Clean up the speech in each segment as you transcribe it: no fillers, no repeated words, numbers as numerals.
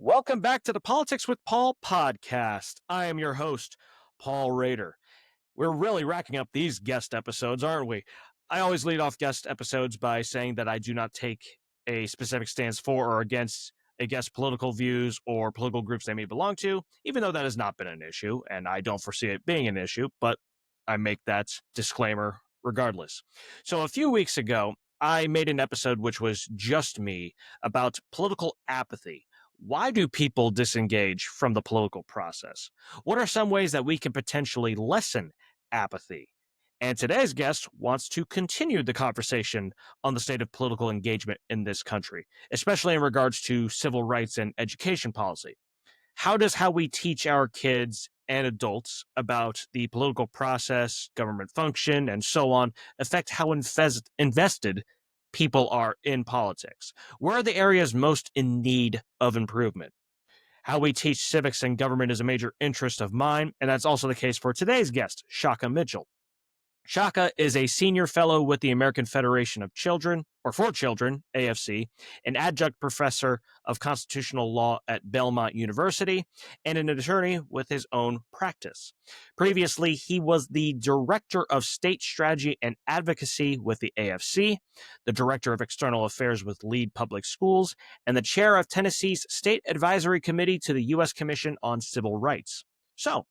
Welcome back to the Politics with Paul podcast. I am your host, Paul Rader. We're really racking up these guest episodes, aren't we? I always lead off guest episodes by saying that I do not take a specific stance for or against a guest's political views or political groups they may belong to, even though that has not been an issue, and I don't foresee it being an issue, but I make that disclaimer regardless. So a few weeks ago, I made an episode which was just me about political apathy. Why do people disengage from the political process? What are some ways that we can potentially lessen apathy? And today's guest wants to continue the conversation on the state of political engagement in this country, especially in regards to civil rights and education policy. How does how we teach our kids and adults about the political process, government function, and so on affect how invested people are in politics? Where are the areas most in need of improvement? How we teach civics and government is a major interest of mine, and that's also the case for today's guest, Shaka Mitchell. Shaka is a senior fellow with the American Federation of Children, or for Children, AFC, an adjunct professor of constitutional law at Belmont University, and an attorney with his own practice. Previously, he was the director of state strategy and advocacy with the AFC, the director of external affairs with Lead Public Schools, and the chair of Tennessee's State Advisory Committee to the U.S. Commission on Civil Rights. So,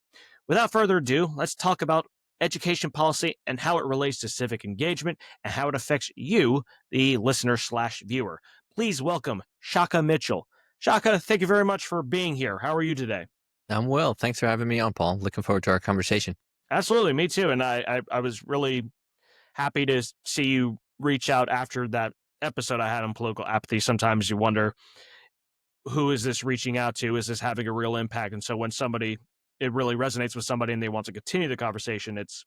without further ado, let's talk about education policy and how it relates to civic engagement and how it affects you, the listener/viewer. Please welcome Shaka Mitchell. Shaka, thank you very much for being here. How are you today? I'm well. Thanks for having me on, Paul. Looking forward to our conversation. Absolutely, me too. And I was really happy to see you reach out after that episode I had on political apathy. Sometimes you wonder, who is this reaching out to? Is this having a real impact? And so when it really resonates with somebody and they want to continue the conversation, it's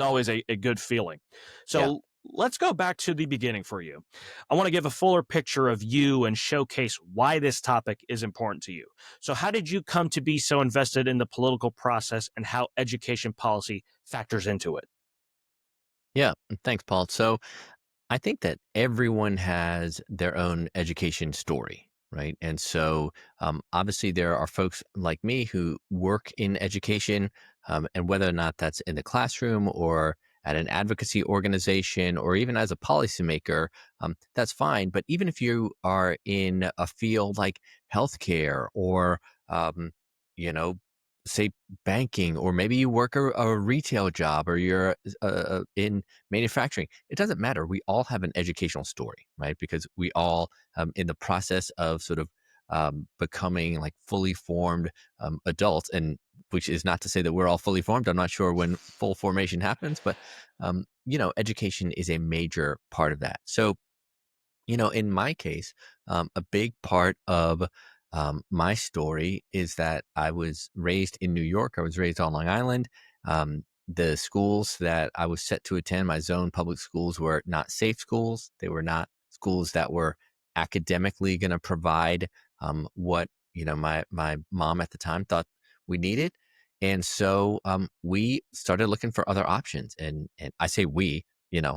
always a good feeling. Yeah. So let's go back to the beginning for you. I want to give a fuller picture of you and showcase why this topic is important to you. So how did you come to be so invested in the political process and how education policy factors into it? Yeah. Thanks, Paul. So I think that everyone has their own education story, right? And so obviously there are folks like me who work in education, and whether or not that's in the classroom or at an advocacy organization or even as a policymaker, that's fine. But even if you are in a field like healthcare or, um, you know, say banking, or maybe you work a retail job or you're in manufacturing, it doesn't matter. We all have an educational story, right? Because we all, in the process of sort of becoming like fully formed adults, and which is not to say that we're all fully formed. I'm not sure when full formation happens, but education is a major part of that. So, in my case, a big part of my story is that I was raised in New York. I was raised on Long Island. The schools that I was set to attend, my zone public schools, were not safe schools. They were not schools that were academically going to provide what my mom at the time thought we needed. And so we started looking for other options. And I say we,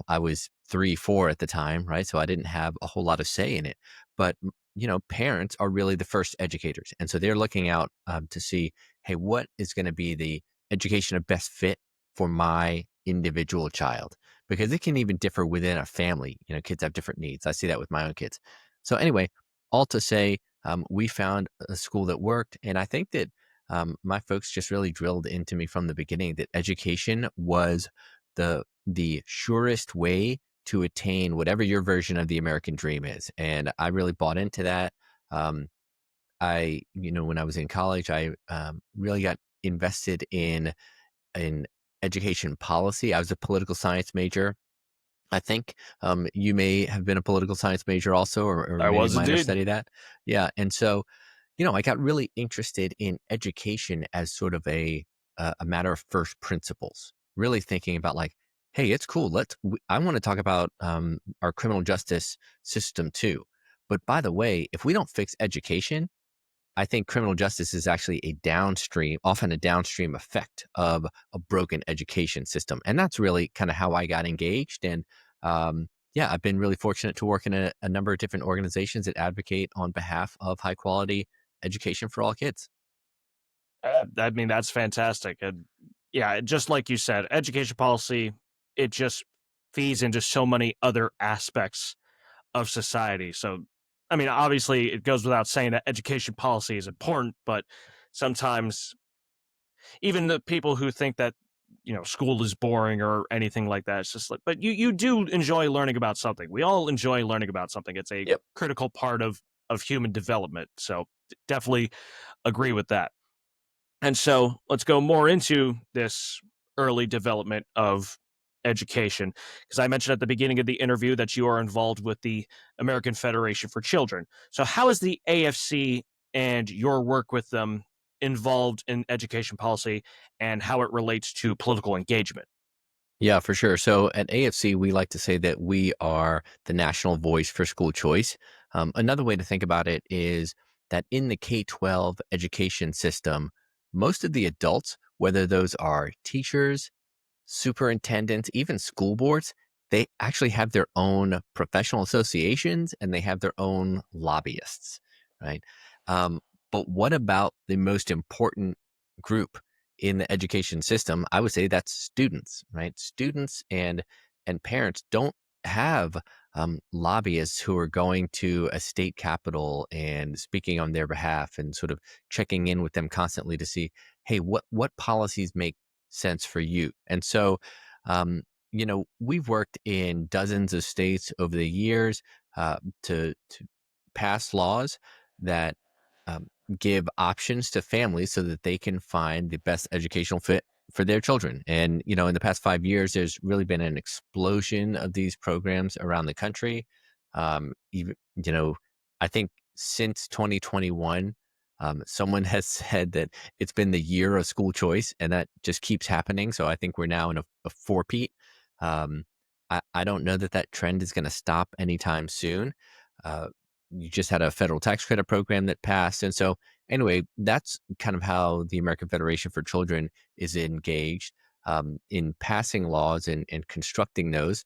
I was 3, 4 at the time, right? So I didn't have a whole lot of say in it. But parents are really the first educators, and so they're looking out to see, hey, what is going to be the education of best fit for my individual child? Because it can even differ within a family. Kids have different needs. I see that with my own kids. So anyway, all to say, we found a school that worked, and I think that my folks just really drilled into me from the beginning that education was the surest way to attain whatever your version of the American dream is. And I really bought into that. When I was in college, I really got invested in education policy. I was a political science major. I think you may have been a political science major also, or I maybe was might have indeed. studied that. Yeah. And so, I got really interested in education as sort of a matter of first principles, really thinking about like, hey, it's cool. I want to talk about our criminal justice system too. But by the way, if we don't fix education, I think criminal justice is actually often a downstream effect of a broken education system. And that's really kind of how I got engaged. And yeah, I've been really fortunate to work in a number of different organizations that advocate on behalf of high quality education for all kids. I mean, that's fantastic. And yeah, just like you said, education policy, it just feeds into so many other aspects of society. So, I mean, obviously, it goes without saying that education policy is important, but sometimes even the people who think that school is boring or anything like that, it's just like, but you do enjoy learning about something. We all enjoy learning about something. It's a Yep. critical part of human development. So definitely agree with that. And so let's go more into this early development of education. Because I mentioned at the beginning of the interview that you are involved with the American Federation for Children. So, how is the AFC and your work with them involved in education policy and how it relates to political engagement? Yeah, for sure. So at AFC, we like to say that we are the national voice for school choice. Another way to think about it is that in the K 12 education system, most of the adults, whether those are teachers, superintendents, even school boards, they actually have their own professional associations and they have their own lobbyists, right? Um, but what about the most important group in the education system? I would say that's students, right? Students and parents don't have lobbyists who are going to a state capitol and speaking on their behalf and sort of checking in with them constantly to see, hey, what policies make sense for you. And so, we've worked in dozens of states over the years to pass laws that um, give options to families so that they can find the best educational fit for their children. And in the past 5 years, there's really been an explosion of these programs around the country. Even I think since 2021. Someone has said that it's been the year of school choice, and that just keeps happening. So I think we're now in a four-peat. Um, I don't know that that trend is going to stop anytime soon. Uh, you just had a federal tax credit program that passed. And so, anyway, that's kind of how the American Federation for Children is engaged in passing laws and constructing those.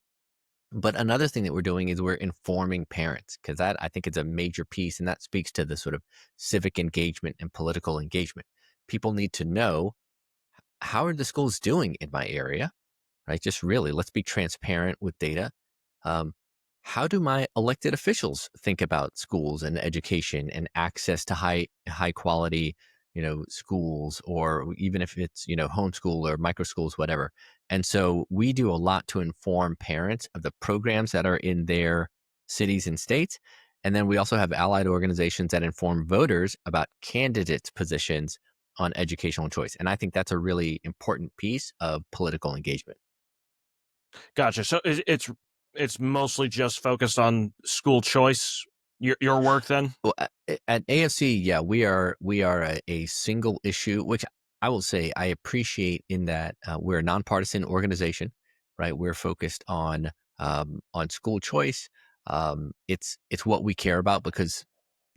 But another thing that we're doing is we're informing parents because that I think is a major piece, and that speaks to the sort of civic engagement and political engagement. People need to know, how are the schools doing in my area, right? Just really, let's be transparent with data. Um, how do my elected officials think about schools and education and access to high quality, schools, or even if it's homeschool or micro schools, whatever. And so we do a lot to inform parents of the programs that are in their cities and states. And then we also have allied organizations that inform voters about candidates' positions on educational choice. And I think that's a really important piece of political engagement. Gotcha. So it's mostly just focused on school choice. Your work then. Well, at AFC, yeah, we are a single issue, which I will say I appreciate in that we're a nonpartisan organization, right? We're focused on school choice. It's what we care about because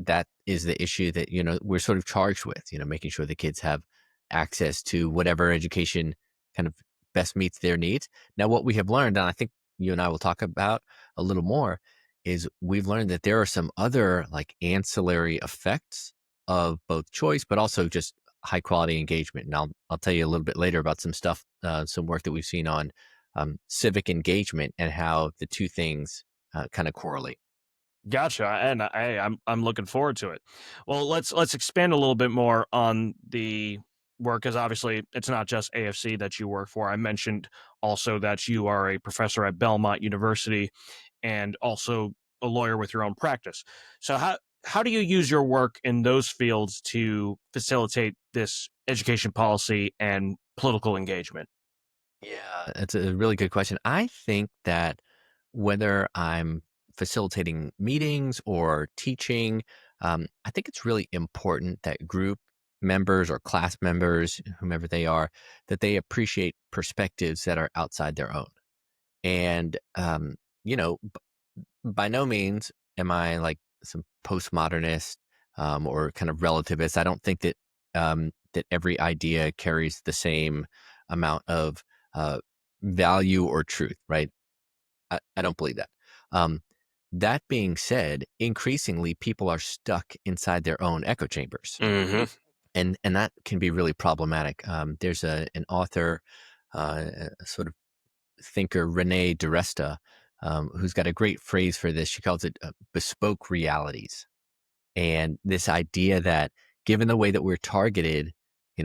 that is the issue that we're sort of charged with. Making sure the kids have access to whatever education kind of best meets their needs. Now, what we have learned, and I think you and I will talk about a little more, is we've learned that there are some other like ancillary effects of both choice, but also just high quality engagement. And I'll tell you a little bit later about some stuff, some work that we've seen on civic engagement and how the two things kind of correlate. Gotcha, and I'm looking forward to it. Well, let's expand a little bit more on the work, because obviously it's not just AFC that you work for. I mentioned also that you are a professor at Belmont University and also a lawyer with your own practice. So how do you use your work in those fields to facilitate this education policy and political engagement? Yeah, that's a really good question. I think that whether I'm facilitating meetings or teaching, I think it's really important that group members or class members, whomever they are, that they appreciate perspectives that are outside their own. And, by no means am I like some postmodernist or kind of relativist. I don't think that every idea carries the same amount of uh, value or truth, right? I don't believe that. Um, that being said, increasingly people are stuck inside their own echo chambers, Hmm. and that can be really problematic. There's an author, a sort of thinker, Renee DiResta, who's got a great phrase for this. She calls it bespoke realities. And this idea that given the way that we're targeted,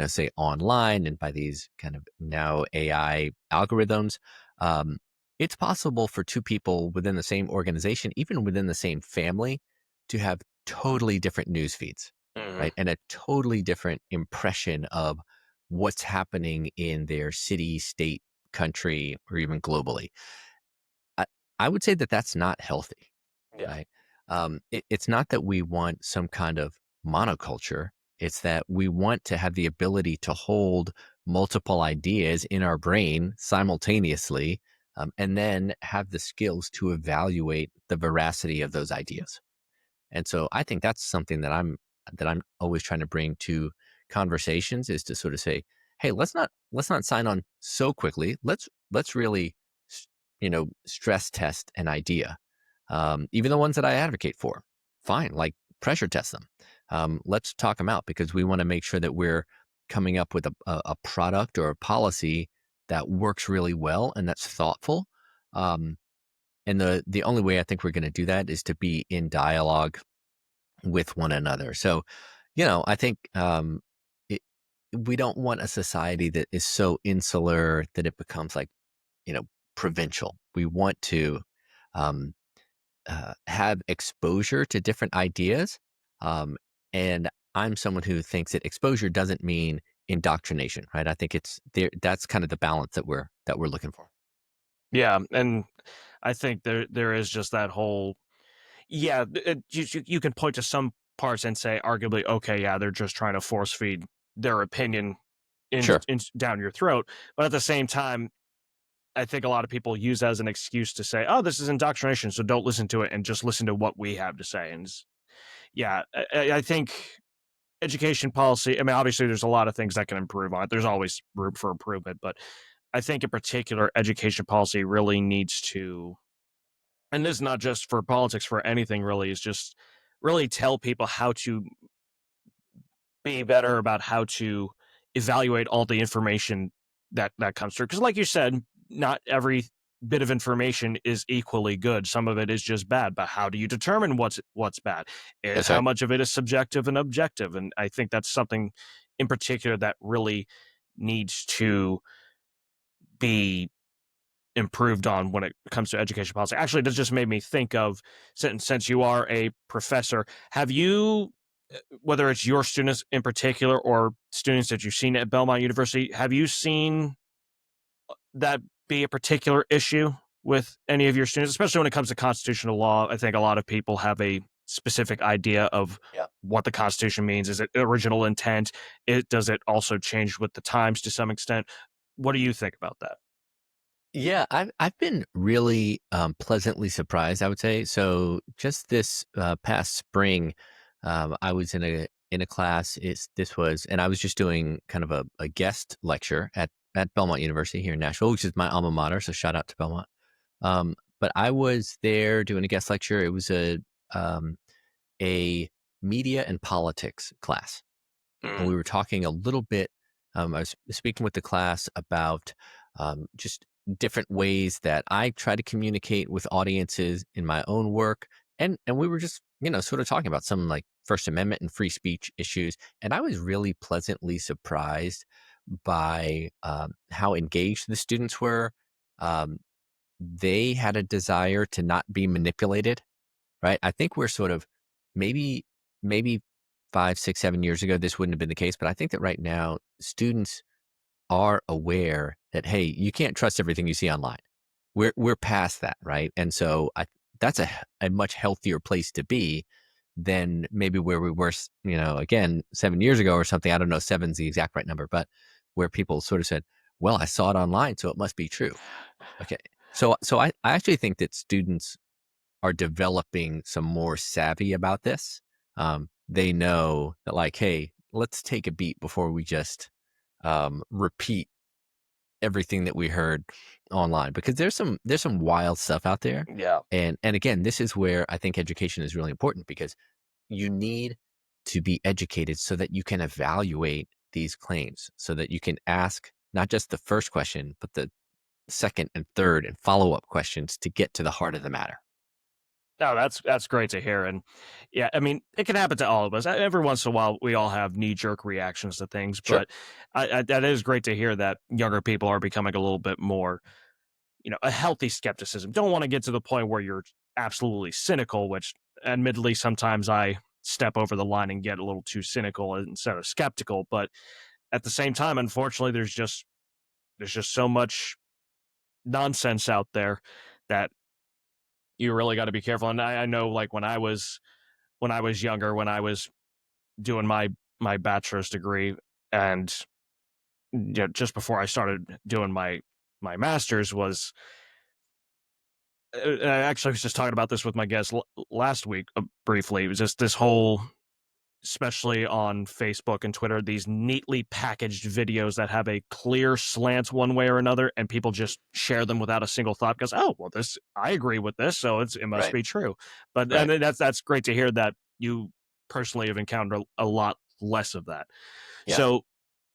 say online and by these kind of now AI algorithms, um, it's possible for two people within the same organization, even within the same family, to have totally different news feeds, Hmm. right? And a totally different impression of what's happening in their city, state, country, or even globally. I, I would say that that's not healthy, Yeah. right? It's not that we want some kind of monoculture. It's that we want to have the ability to hold multiple ideas in our brain simultaneously, and then have the skills to evaluate the veracity of those ideas. And so I think that's something that I'm always trying to bring to conversations, is to sort of say, hey, let's not sign on so quickly. Let's really stress test an idea. Even the ones that I advocate for, fine, like pressure test them. Let's talk them out, because we want to make sure that we're coming up with a product or a policy that works really well and that's thoughtful. Um, and the only way I think we're going to do that is to be in dialogue with one another. So, I think it, we don't want a society that is so insular that it becomes like, you know, provincial. We want to um, have exposure to different ideas. Um, and I'm someone who thinks that exposure doesn't mean indoctrination, right? I think it's there. That's kind of the balance that we're looking for. Yeah, and I think there is just that whole yeah. You can point to some parts and say arguably okay, yeah, they're just trying to force feed their opinion Sure. down your throat, but at the same time, I think a lot of people use that as an excuse to say, oh, this is indoctrination, so don't listen to it and just listen to what we have to say. And yeah, I think education policy. I mean, obviously, there's a lot of things that can improve on it. There's always room for improvement, but I think in particular, education policy really needs to, and this is not just for politics, for anything really, is just really tell people how to be better about how to evaluate all the information that comes through. Because, like you said, not every bit of information is equally good. Some of it is just bad. But how do you determine what's bad? That's How right. much of it is subjective and objective? And I think that's something in particular that really needs to be improved on when it comes to education policy. Actually, that just made me think of, since you are a professor, have you, whether it's your students in particular or students that you've seen at Belmont University, have you seen that be a particular issue with any of your students, especially when it comes to constitutional law? I think a lot of people have a specific idea of Yeah. what the Constitution means. Is it original intent? Does it also change with the times to some extent? What do you think about that? Yeah, I've been really pleasantly surprised, I would say. So just this past spring, I was in a class. And I was just doing kind of a guest lecture at Belmont University here in Nashville, which is my alma mater. So shout out to Belmont. But I was there doing a guest lecture. It was um, a media and politics class, and Mm. we were talking a little bit. I was speaking with the class about just different ways that I try to communicate with audiences in my own work, and we were just sort of talking about some like First Amendment and free speech issues, and I was really pleasantly surprised by how engaged the students were. Um, they had a desire to not be manipulated, right? I think we're sort of maybe 5, 6, 7 years ago, this wouldn't have been the case. But I think that right now, students are aware that, hey, you can't trust everything you see online. We're past that, right? And so that's a much healthier place to be than maybe where we were, again, 7 years ago or something. I don't know, seven's the exact right number, but where people sort of said, well, I saw it online, so it must be true. Okay. So I actually think that students are developing some more savvy about this. They know that, like, hey, let's take a beat before we just repeat everything that we heard online, because there's some wild stuff out there. Yeah. And again, this is where I think education is really important, because you need to be educated so that you can evaluate these claims, so that you can ask not just the first question, but the second and third and follow-up questions to get to the heart of the matter. No, that's great to hear, and yeah, I mean, it can happen to all of us. Every once in a while, we all have knee jerk reactions to things, Sure. but that is great to hear that younger people are becoming a little bit more, a healthy skepticism. Don't want to get to the point where you're absolutely cynical, which, admittedly, sometimes I step over the line and get a little too cynical instead of skeptical. But at the same time, unfortunately, there's just so much nonsense out there that you really got to be careful. And I know, like when I was younger, when I was doing my bachelor's degree, and just before I started doing my master's, was I actually was just talking about this with my guest last week, briefly. It was just this whole, especially on Facebook and Twitter, these neatly packaged videos that have a clear slant one way or another, and people just share them without a single thought because, oh, well, this I agree with this, so it must Right. be true. But and Right. that's great to hear that you personally have encountered a lot less of that. Yeah. So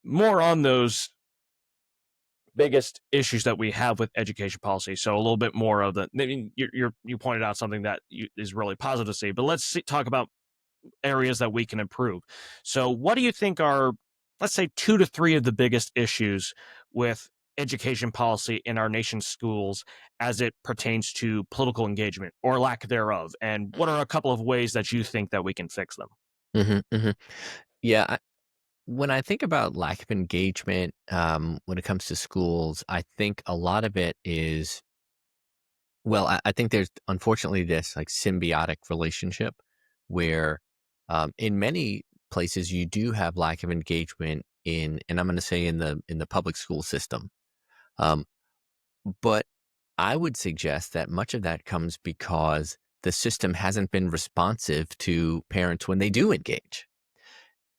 more on those biggest issues that we have with education policy. So a little bit more of the. I mean, you pointed out something that is really positive to see, but talk about areas that we can improve. So, what do you think are, let's say, 2 to 3 of the biggest issues with education policy in our nation's schools as it pertains to political engagement or lack thereof? And what are a couple of ways that you think that we can fix them? Hmm. Hmm. Yeah. When I think about lack of engagement, when it comes to schools, I think a lot of it is, well, I think there's unfortunately this like symbiotic relationship where, in many places you do have lack of engagement and I'm going to say in the public school system. Um, but I would suggest that much of that comes because the system hasn't been responsive to parents when they do engage.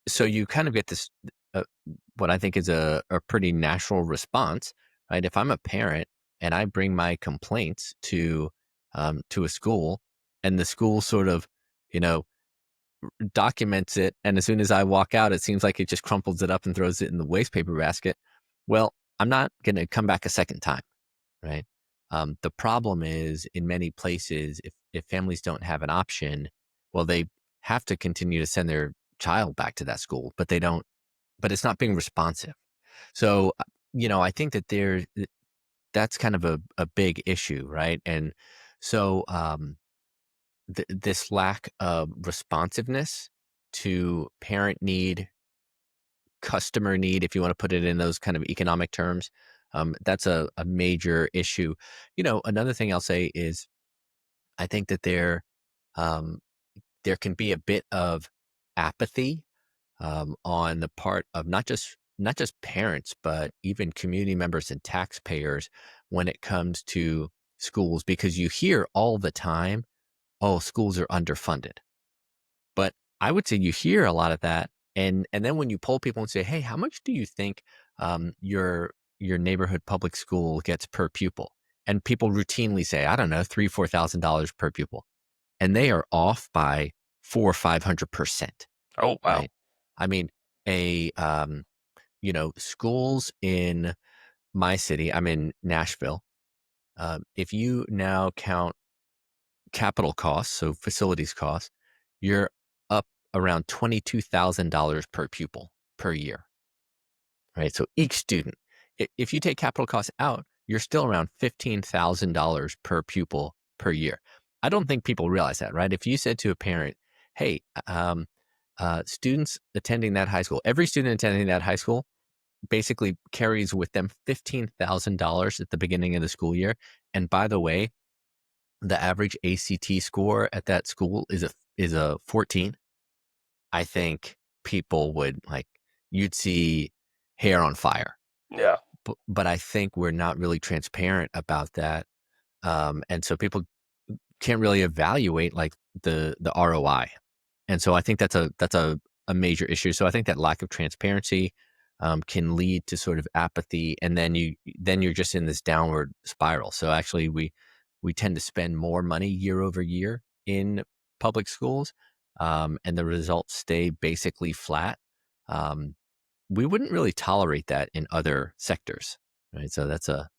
So you kind of get this, uh, what I think is a pretty natural response, right? If I'm a parent and I bring my complaints to a school, and the school sort of, you know, documents it, and as soon as I walk out, it seems like it just crumples it up and throws it in the waste paper basket. Well, I'm not going to come back a second time, right? The problem is in many places, if families don't have an option, well, they have to continue to send their child back to that school, but they don't. But it's not being responsive. So, I think that that's kind of a big issue, right? And so, this lack of responsiveness to parent need, customer need, if you want to put it in those kind of economic terms, that's a major issue. Another thing I'll say is I think that um, there can be a bit of apathy, on the part of not just parents, but even community members and taxpayers when it comes to schools, because you hear all the time, "Oh, schools are underfunded." But I would say you hear a lot of that, and then when you poll people and say, "Hey, how much do you think your neighborhood public school gets per pupil?" And people routinely say, "I don't know, $3,000-$4,000 per pupil," and they are off by 400 or 500%. Oh, wow. Right? I mean, a schools in my city. I'm in Nashville. If you now count capital costs, so facilities costs, you're up around $22,000 per pupil per year, right? So each student, if you take capital costs out, you're still around $15,000 per pupil per year. I don't think people realize that, right? If you said to a parent, "Hey, students attending that high school, every student attending that high school basically carries with them $15,000 at the beginning of the school year. And by the way, the average ACT score at that school is a 14." I think people would you'd see hair on fire. Yeah. But I think we're not really transparent about that. And so people can't really evaluate the ROI. And so I think that's a major issue. So I think that lack of transparency, can lead to sort of apathy, and then you're just in this downward spiral. So actually, we tend to spend more money year over year in public schools, and the results stay basically flat. Um, we wouldn't really tolerate that in other sectors, right? So that's a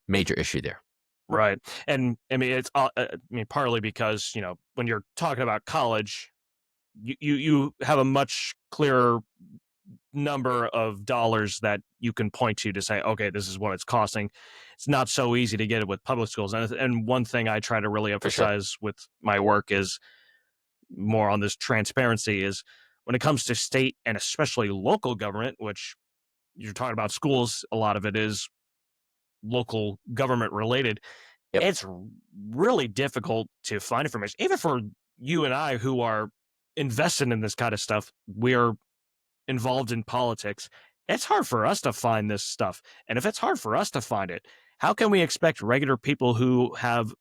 major issue there. Right. And I mean, I mean, partly because, when you're talking about college, you have a much clearer number of dollars that you can point to say, okay, this is what it's costing. It's not so easy to get it with public schools. And one thing I try to really For sure. emphasize with my work is more on this transparency is when it comes to state and especially local government, which you're talking about schools, a lot of it is local government related. Yep. It's really difficult to find information, even for you and I who are invested in this kind of stuff. We're involved in politics. It's hard for us to find this stuff. And if it's hard for us to find it, how can we expect regular people who have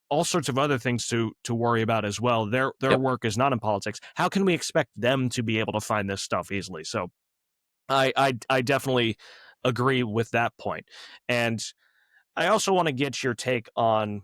all sorts of other things to worry about as well? Their Yep. work is not in politics. How can we expect them to be able to find this stuff easily? So I definitely agree with that point. And I also want to get your take on,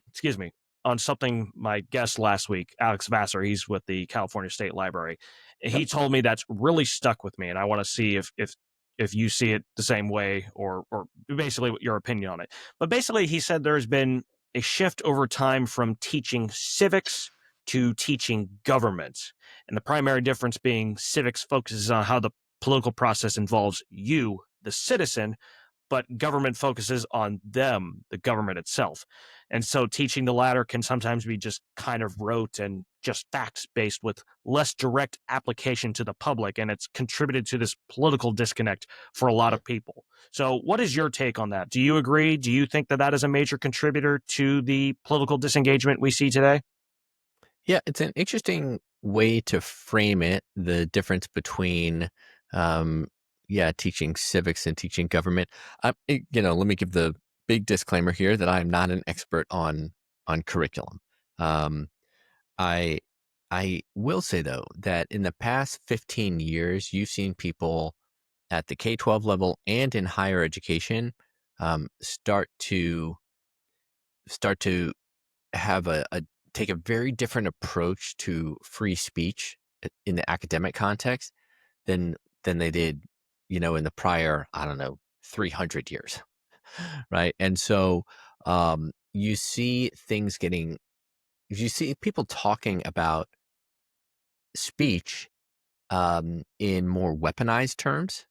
excuse me, on something my guest last week, Alex Vassar, he's with the California State Library. Yep. He told me that's really stuck with me, and I want to see if you see it the same way or basically what your opinion on it. But basically, he said there's been a shift over time from teaching civics to teaching government, and the primary difference being civics focuses on how the political process involves you, the citizen, but government focuses on them, the government itself. And so teaching the latter can sometimes be just kind of rote and just facts based with less direct application to the public. And it's contributed to this political disconnect for a lot Mhm. of people. So, what is your take on that? Do you agree? Do you think that that is a major contributor to the political disengagement we see today? Yeah, it's an interesting way to frame it, the difference between, um, teaching civics and teaching government. Let me give the big disclaimer here that I am not an expert on curriculum. Um, I I will say though that in the past 15 years, you've seen people at the K-12 level and in higher education start to have a take a very different approach to free speech in the academic context than they did, in the prior, I don't know, 300 years, right? And so you see people talking about speech in more weaponized terms.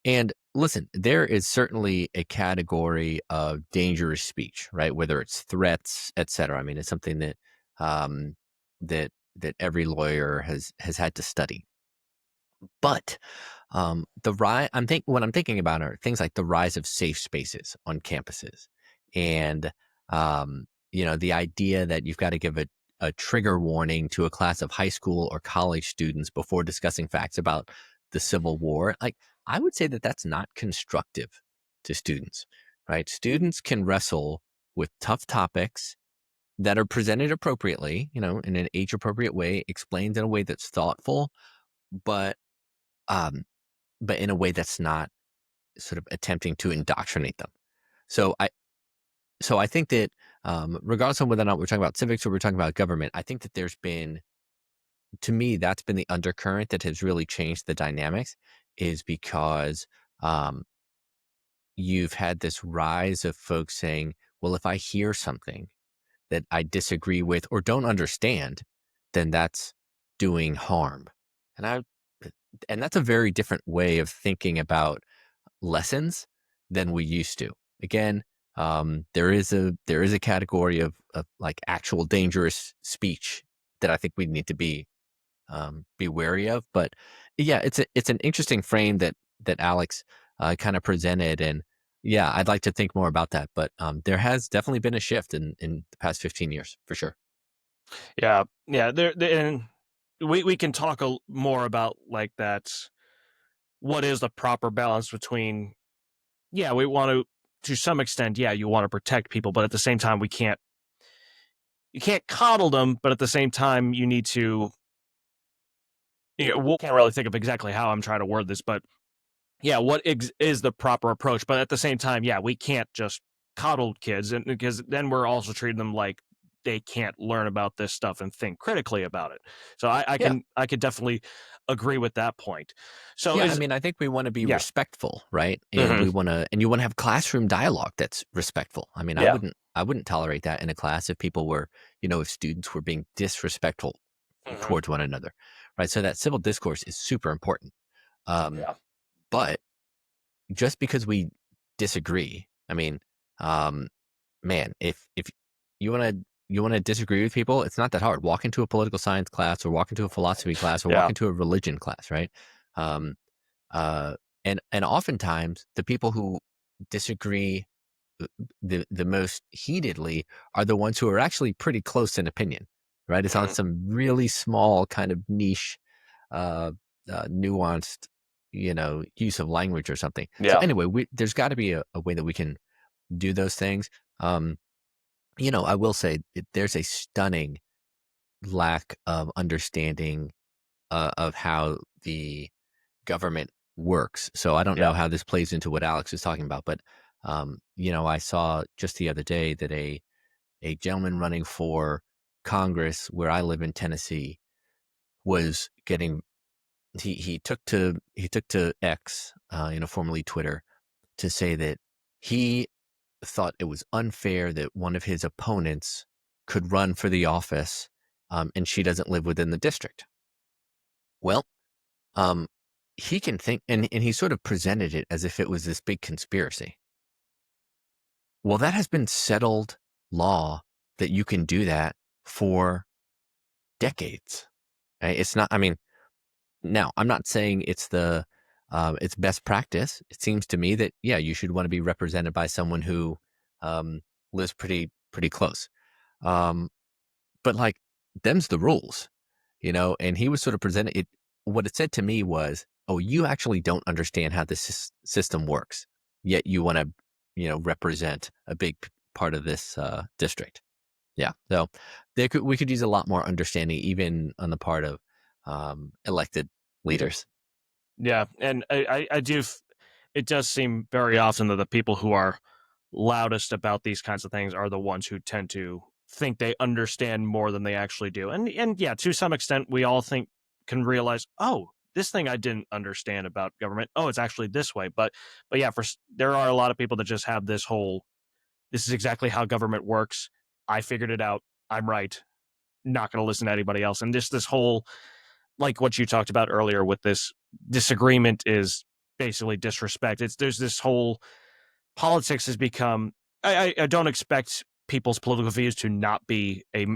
And listen, there is certainly a category of dangerous speech, right? Whether it's threats, et cetera. I mean, it's something um, that every lawyer has had to study. But the rise, what I'm thinking about are things like the rise of safe spaces on campuses, and the idea that you've got to give a trigger warning to a class of high school or college students before discussing facts about the Civil War. Like, I would say that that's not constructive to students, right? Students can wrestle with tough topics that are presented appropriately, in an age appropriate way, explained in a way that's thoughtful, but um, in a way that's not sort of attempting to indoctrinate them. So I think that regardless of whether or not we're talking about civics or we're talking about government, I think that there's been, to me, that's been the undercurrent that has really changed the dynamics, is because um, you've had this rise of folks saying, well, if I hear something that I disagree with or don't understand, then that's doing harm. And I and that's a very different way of thinking about lessons than we used to. Again, there is a category of like actual dangerous speech that I think we need to be wary of. But yeah, it's an interesting frame that Alex kind of presented, and yeah, I'd like to think more about that. But there has definitely been a shift in the past 15 years for sure. Yeah. Yeah. And we can talk more about like that. What is the proper balance between, yeah, we want to some extent, yeah, you want to protect people, but at the same time, you can't coddle them, but at the same time, you need to, we can't really think of exactly how I'm trying to word this, but yeah, what is the proper approach? But at the same time, yeah, we can't just coddle kids, and because then we're also treating them like they can't learn about this stuff and think critically about it. So Yeah. I could definitely agree with that point. So Yeah, I is mean, I think we want to be yeah, respectful, right? And hmm you want to have classroom dialogue that's respectful. I mean, yeah, I wouldn't tolerate that in a class if people were, if students were being disrespectful hmm towards one another, right? So that civil discourse is super important. Um, yeah, but just because we disagree, I mean, um, man, if you want to disagree with people, it's not that hard. Walk into a political science class, or walk into a philosophy class, or walk yeah, into a religion class, right? Um, uh, and oftentimes the people who disagree the most heatedly are the ones who are actually pretty close in opinion, right? It's on mhm, some really small kind of niche, uh, nuanced, use of language or something. So yeah, anyway, there's got to be a way that we can do those things. Um, I will say there's a stunning lack of understanding of how the government works. So I don't yeah. know how this plays into what Alex is talking about, but I saw just the other day that a gentleman running for Congress where I live in Tennessee was getting he took to X, formerly Twitter, to say that he thought it was unfair that one of his opponents could run for the office, and she doesn't live within the district. Well, um, he can think, and he sort of presented it as if it was this big conspiracy. Well, that has been settled law that you can do that for decades. Right? It's not. I mean, now I'm not saying it's best practice. It seems to me that yeah, you should want to be represented by someone who um, lives pretty close. Um, but like, them's the rules, and he was sort of presenting it. What it said to me was, oh, you actually don't understand how this system works, yet you want to, represent a big part of this district. Yeah. So we could use a lot more understanding, even on the part of elected leaders. Yeah, and I do. It does seem very often that the people who are loudest about these kinds of things are the ones who tend to think they understand more than they actually do. And yeah, to some extent, we all think can realize, oh, this thing I didn't understand about government. Oh, it's actually this way. But yeah, there are a lot of people that just have this whole. This is exactly how government works. I figured it out. I'm right. Not going to listen to anybody else. And just this whole like what you talked about earlier with this disagreement is basically disrespect. There's this whole politics has become. I don't expect people's political views to not be a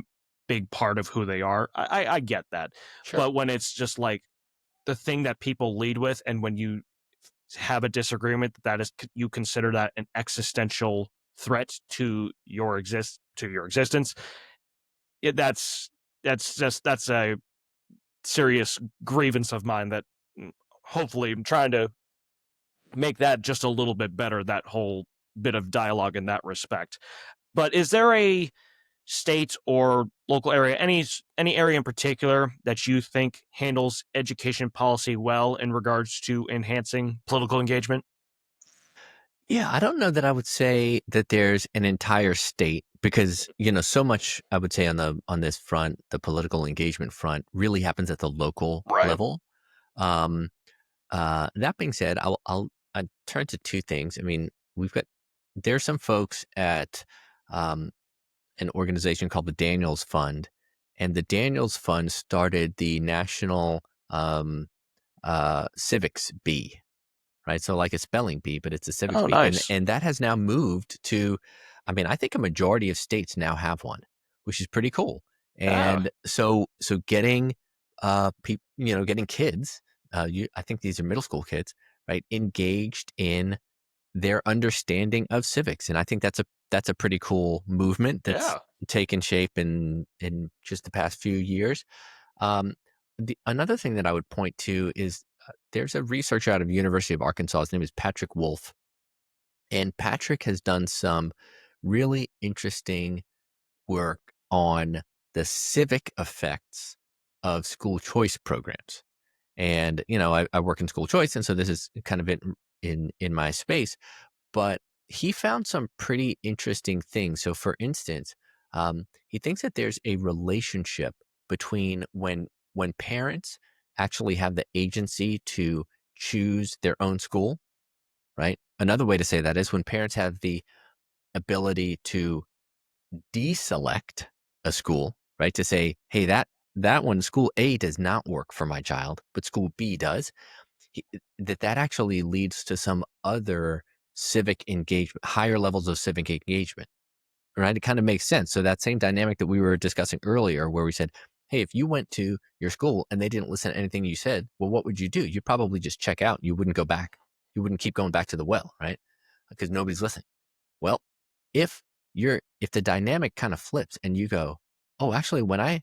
big part of who they are. I get that, Sure. but when it's just like the thing that people lead with, and when you have a disagreement, that is you consider that an existential threat to your existence. That's a serious grievance of mine that hopefully I'm trying to make that just a little bit better, that whole bit of dialogue in that respect. But is there a state or local area, any area in particular that you think handles education policy well in regards to enhancing political engagement? Yeah, I don't know that I would say that there's an entire state because, so much I would say on this front, the political engagement front really happens at the local Right. level. Um, that being said, I turn to two things. I mean, there's some folks at um, an organization called the Daniels Fund, and the Daniels Fund started the National Civics Bee, right? So like a spelling bee, but it's a civics Oh, bee, and nice. that has now moved to, I mean, I think a majority of states now have one, which is pretty cool. Oh, And so getting people, getting kids, I think these are middle school kids, right, engaged in their understanding of civics, and I think that's a pretty cool movement that's yeah. taken shape in just the past few years. Um, another thing that I would point to is there's a researcher out of University of Arkansas. His name is Patrick Wolf, and Patrick has done some really interesting work on the civic effects of school choice programs. And, I work in school choice. And so this is kind of in my space, but he found some pretty interesting things. So for instance, he thinks that there's a relationship between when parents actually have the agency to choose their own school, right? Another way to say that is when parents have the ability to deselect a school, right? To say, hey, that one, school A does not work for my child, but school B does. That actually leads to some other civic engagement, higher levels of civic engagement, right? It kind of makes sense. So that same dynamic that we were discussing earlier, where we said, hey, if you went to your school and they didn't listen to anything you said, well, what would you do? You'd probably just check out. You wouldn't go back. You wouldn't keep going back to the well, right? Because nobody's listening. Well, if if the dynamic kind of flips and you go, oh, actually, when I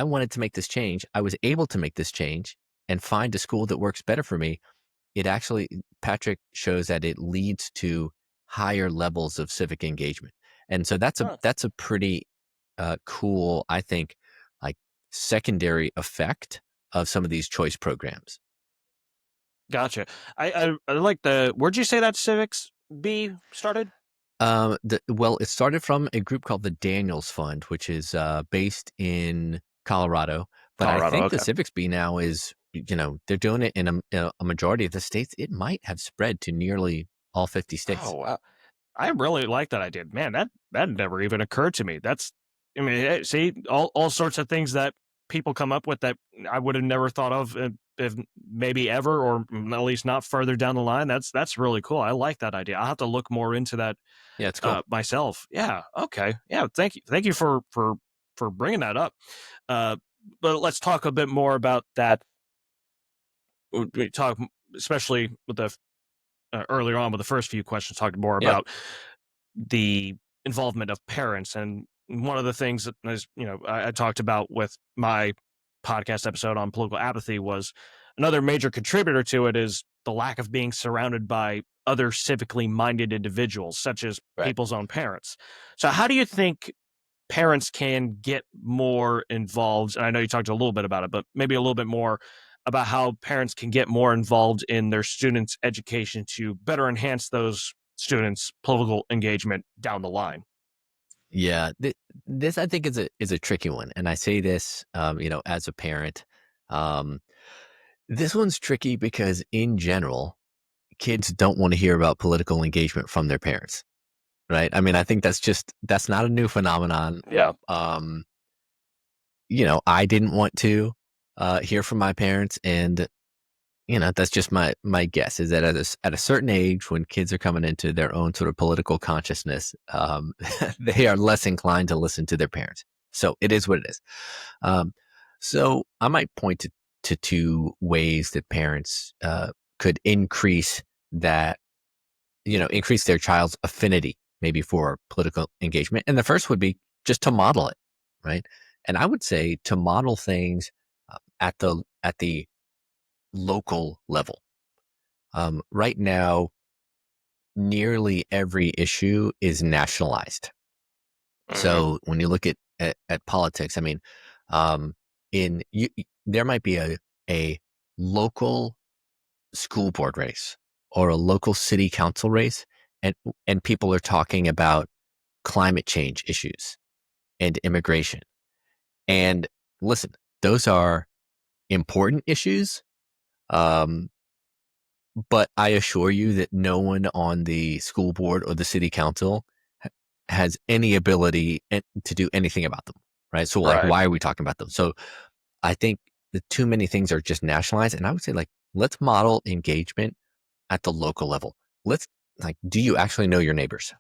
wanted to make this change, I was able to make this change and find a school that works better for me. It actually, Patrick shows that it leads to higher levels of civic engagement. And so Huh. that's a pretty cool, I think, like secondary effect of some of these choice programs. Gotcha. I like the. Where'd you say that Civics B started? Well, it started from a group called the Daniels Fund, which is based in Colorado. But I Colorado. think the Okay. Civics Bee now is, they're doing it in a majority of the states. It might have spread to nearly all 50 Oh states. wow. I really like that idea. Man, that never even occurred to me. That's, I mean, see, all sorts of things that people come up with that I would have never thought of, if maybe ever, or at least not further down the line. That's really cool. I like that idea. I'll have to look more into that Yeah, it's cool. myself. Yeah. Okay. Yeah. Thank you for bringing that up. Uh, but let's talk a bit more about that. We talk especially with the earlier on with the first few questions, talked more Yeah, about the involvement of parents. And one of the things that is, I talked about with my podcast episode on political apathy was another major contributor to it is the lack of being surrounded by other civically minded individuals, such as right. people's own parents. So, how do you think parents can get more involved? And I know you talked a little bit about it, but maybe a little bit more about how parents can get more involved in their students' education to better enhance those students' political engagement down the line. Yeah, this I think is a tricky one, and I say this, as a parent. Um, this one's tricky because in general, kids don't want to hear about political engagement from their parents, right? I mean, I think that's not a new phenomenon. Yeah. Um, I didn't want to hear from my parents, and that's just my guess is that at a certain age, when kids are coming into their own sort of political consciousness, they are less inclined to listen to their parents. So it is what it is. Um, so I might point to two ways that parents could increase their child's affinity maybe for political engagement. And the first would be just to model it, right? And I would say to model things at the local level. Right now, nearly every issue is nationalized. Hmm. So when you look at politics, I mean, um, there might be a local school board race or a local city council race, and people are talking about climate change issues and immigration. And listen, those are important issues. Um, But I assure you that no one on the school board or the city council has any ability to do anything about them, right? So, like, Right. why are we talking about them? So, I think the too many things are just nationalized, and I would say, like, let's model engagement at the local level. Let's do you actually know your neighbors?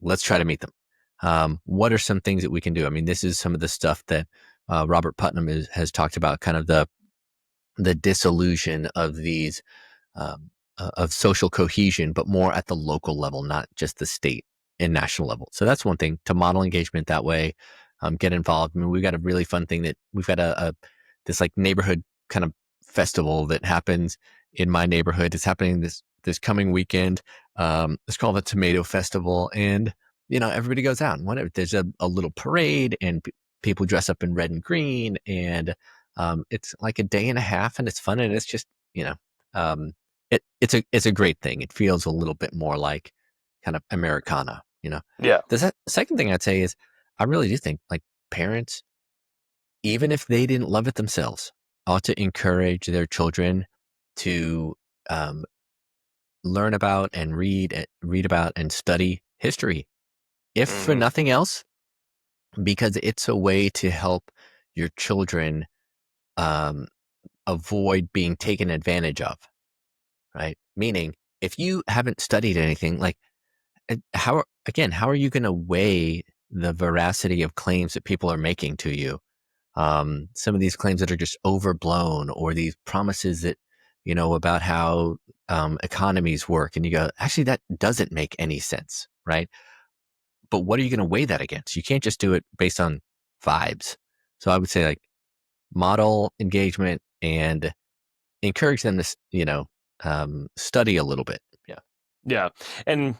Let's try to meet them. What are some things that we can do? I mean, this is some of the stuff that Robert Putnam has talked about, kind of the disillusion of these of social cohesion, but more at the local level, not just the state and national level. So that's one thing to model engagement that way. Get involved. I mean, we've got a really fun thing that we've got a this like neighborhood kind of festival that happens in my neighborhood. It's happening this coming weekend. It's called the Tomato Festival, and everybody goes out and whatever. There's a little parade, and people dress up in red and green, and It's like a day and a half, and it's fun, and it's just um, it's a great thing. It feels a little bit more like kind of Americana. Yeah. Second thing I'd say is I really do think like parents, even if they didn't love it themselves, ought to encourage their children to um, learn about and read about and study history, if for Hmm. nothing else, because it's a way to help your children um, avoid being taken advantage of, right? Meaning, if you haven't studied anything, like how are you going to weigh the veracity of claims that people are making to you? Some of these claims that are just overblown, or these promises that about how economies work, and you go, actually, that doesn't make any sense, right? But what are you going to weigh that against? You can't just do it based on vibes. So I would say like model engagement and encourage them to study a little bit. Yeah. Yeah. And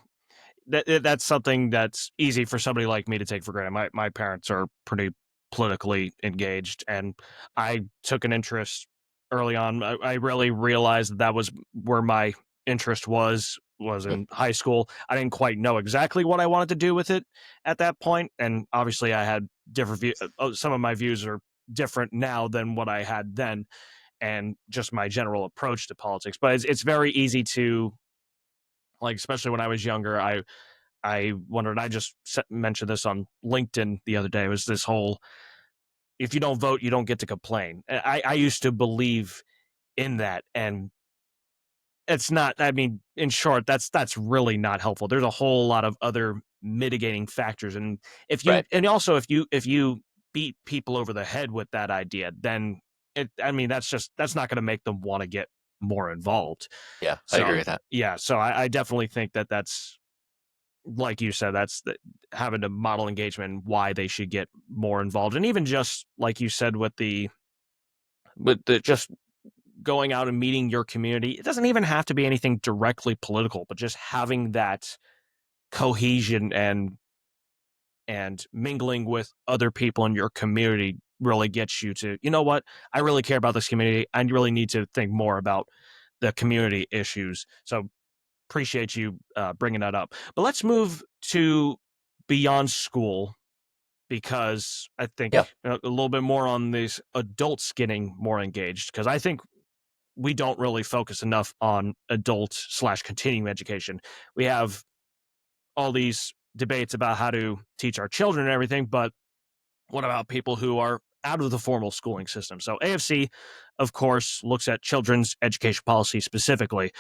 that's something that's easy for somebody like me to take for granted. My parents are pretty politically engaged, and I took an interest early on. I really realized that was where my interest was Mm. in high school. I didn't quite know exactly what I wanted to do with it at that point, and obviously I had different view. Some of my views are different now than what I had then, and just my general approach to politics. But it's very easy to, like, especially when I was younger. I wondered. I just mentioned this on LinkedIn the other day. It was this whole, if you don't vote, you don't get to complain. I used to believe in that, and it's not. I mean, in short, that's really not helpful. There's a whole lot of other mitigating factors, and Right. also if you beat people over the head with that idea, then I mean, that's not going to make them want to get more involved. Yeah, I agree So with that. yeah, so I definitely think that's, like you said, that's having to model engagement and why they should get more involved. And even just like you said with the just going out and meeting your community, it doesn't even have to be anything directly political, but just having that cohesion and mingling with other people in your community really gets you to, you know what, I really care about this community. I really need to think more about the community issues. So appreciate you bringing that up. But let's move to beyond school, because I think Yeah. a little bit more on these adults getting more engaged, because I think we don't really focus enough on adult slash continuing education. We have all these debates about how to teach our children and everything, but what about people who are out of the formal schooling system? So AFC, of course, looks at children's education policy specifically,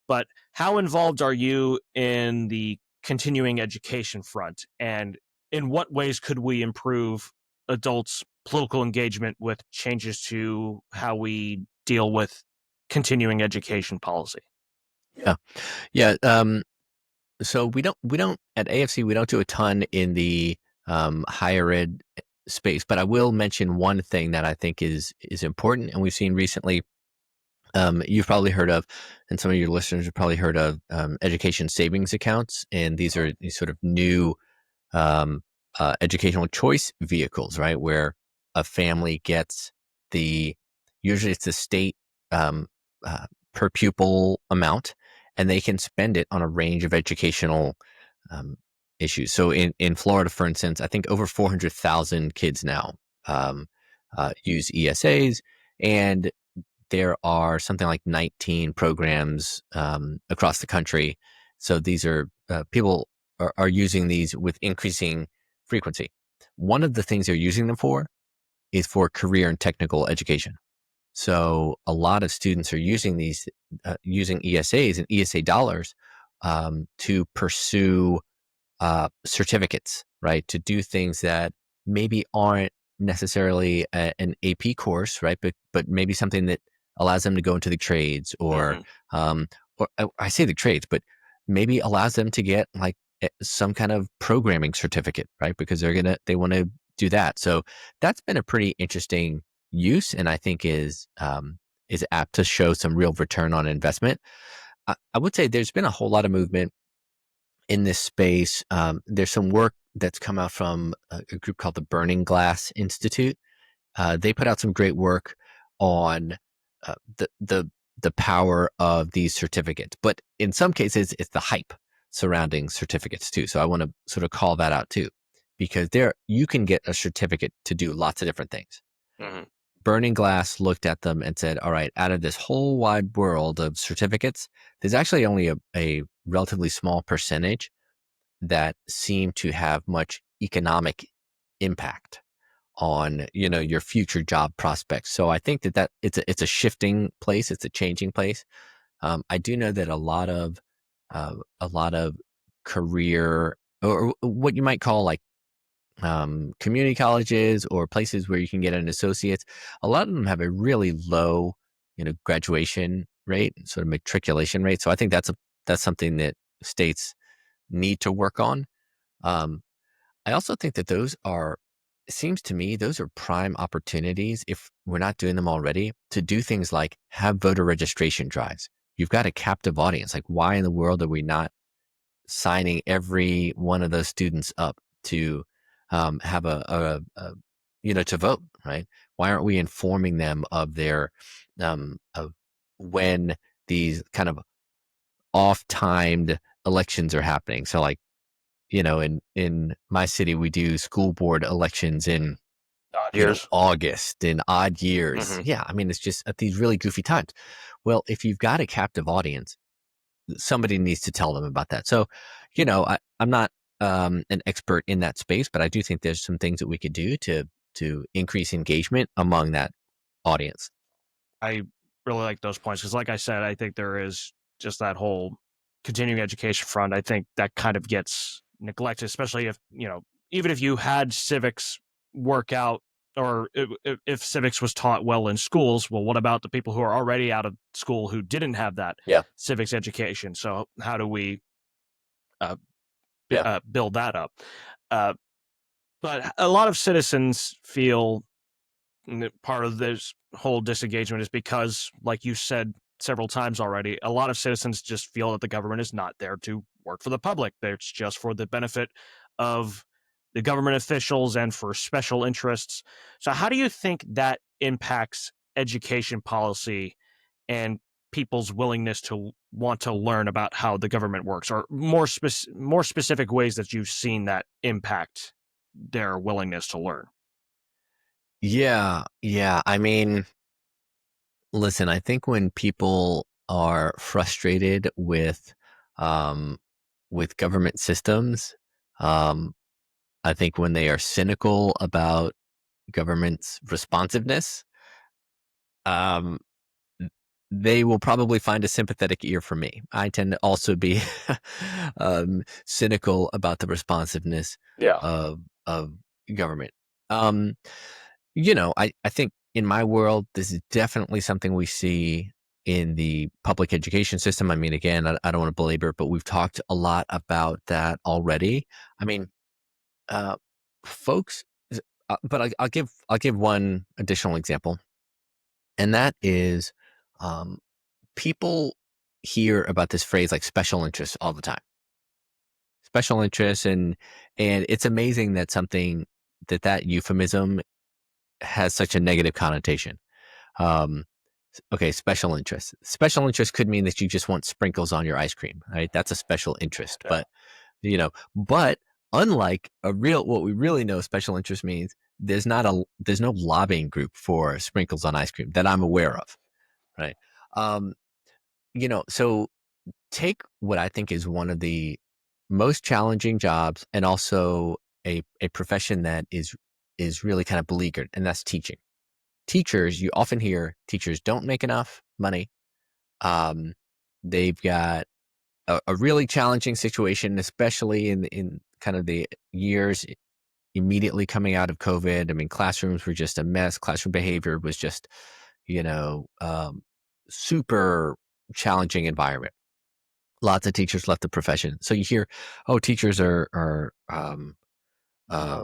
but how involved are you in the continuing education front? And in what ways could we improve adults' political engagement with changes to how we deal with continuing education policy? Yeah. Yeah. So we don't at AFC, we don't do a ton in the higher ed space, but I will mention one thing that I think is important, and we've seen recently. You've probably heard of, and some of your listeners have probably heard of, education savings accounts, and these are these sort of new um, educational choice vehicles, right? Where a family gets the usually it's the state um, uh, per pupil amount, and they can spend it on a range of educational um, issues. So in Florida, for instance, I think over 400,000 kids now use ESAs, and there are something like 19 programs across the country. So these are people are using these with increasing frequency. One of the things they're using them for is for career and technical education. So a lot of students are using these, using ESAs and ESA dollars to pursue certificates, right? To do things that maybe aren't necessarily an AP course, right? But maybe something that allows them to go into the trades, Hmm. or I say the trades, but maybe allows them to get like some kind of programming certificate, right? Because they want to do that. So that's been a pretty interesting use, and I think is apt to show some real return on investment. I would say there's been a whole lot of movement in this space. There's some work that's come out from a group called the Burning Glass Institute. They put out some great work on the power of these certificates. But in some cases, it's the hype surrounding certificates too. So I want to sort of call that out too, because there you can get a certificate to do lots of different things. Mhm. Burning Glass looked at them and said, all right, out of this whole wide world of certificates, there's actually only a relatively small percentage that seem to have much economic impact on your future job prospects. So I think that it's a shifting place, it's a changing place. I do know that a lot of career or what you might call like community colleges or places where you can get an associate's, a lot of them have a really low graduation rate, sort of matriculation rate. So I think that's something that states need to work on. um, I also think that it seems to me, those are prime opportunities, if we're not doing them already, to do things like have voter registration drives. You've got a captive audience. Like, why in the world are we not signing every one of those students up to have to vote, right? Why aren't we informing them of when these kind of off-timed elections are happening? So, like, in my city, we do school board elections in, Odd years. August, in odd years. Mhm. Yeah, I mean, it's just at these really goofy times. Well, if you've got a captive audience, somebody needs to tell them about that. So, I'm not an expert in that space, but I do think there's some things that we could do to increase engagement among that audience. I really like those points because, like I said, I think there is just that whole continuing education front. I think that kind of gets neglected, especially if, even if you had civics work out, or if civics was taught well in schools, well, what about the people who are already out of school who didn't have that Yeah, civics education? So, how do we uh, yeah, build that up? Uh, but a lot of citizens feel part of this whole disengagement is because, like you said several times already, a lot of citizens just feel that the government is not there to work for the public. It's just for the benefit of the government officials and for special interests. So, how do you think that impacts education policy and people's willingness to want to learn about how the government works, or more specific ways that you've seen that impact their willingness to learn? yeah. I mean, listen, I think when people are frustrated um, with government systems, um, I think when they are cynical about government's responsiveness, um, they will probably find a sympathetic ear from me. I tend to also be cynical about the responsiveness Yeah. of government. Um, I think in my world, this is definitely something we see in the public education system. I mean, again, I don't want to belabor it, but we've talked a lot about that already. I mean, uh, folks, but I'll give one additional example, and that is, um, people hear about this phrase like special interests all the time. Special interests, and it's amazing that something that euphemism has such a negative connotation. Um, okay, special interest. Special interest could mean that you just want sprinkles on your ice cream, right? That's a special interest. Yeah. But unlike what we really know special interest means, there's no lobbying group for sprinkles on ice cream that I'm aware of, right? Um, so take what I think is one of the most challenging jobs, and also a profession that is really kind of beleaguered, and that's teaching. Teachers, you often hear teachers don't make enough money. Um, they've got a really challenging situation, especially in kind of the years immediately coming out of COVID. I mean, classrooms were just a mess. Classroom behavior was just, you know, um, super challenging environment. Lots of teachers left the profession. So you hear, oh, teachers are uh,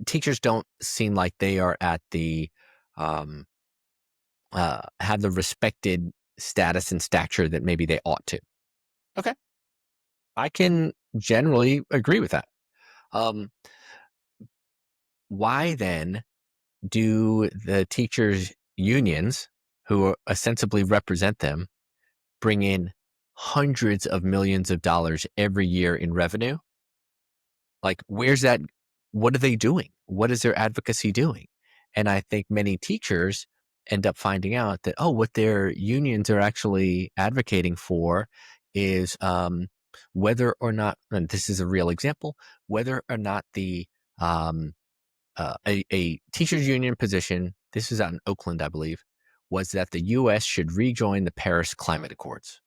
teachers don't seem like they are at the um, have the respected status and stature that maybe they ought to. Okay, I can generally agree with that. Um, why then? do the teachers' unions, who ostensibly represent them, bring in hundreds of millions of dollars every year in revenue? Like, where's that? What are they doing? What is their advocacy doing? And I think many teachers end up finding out that, oh, what their unions are actually advocating for is whether or not, and this is a real example, whether or not um, a teachers union position, this is out in Oakland, I believe, was that the U.S. should rejoin the Paris Climate Accords.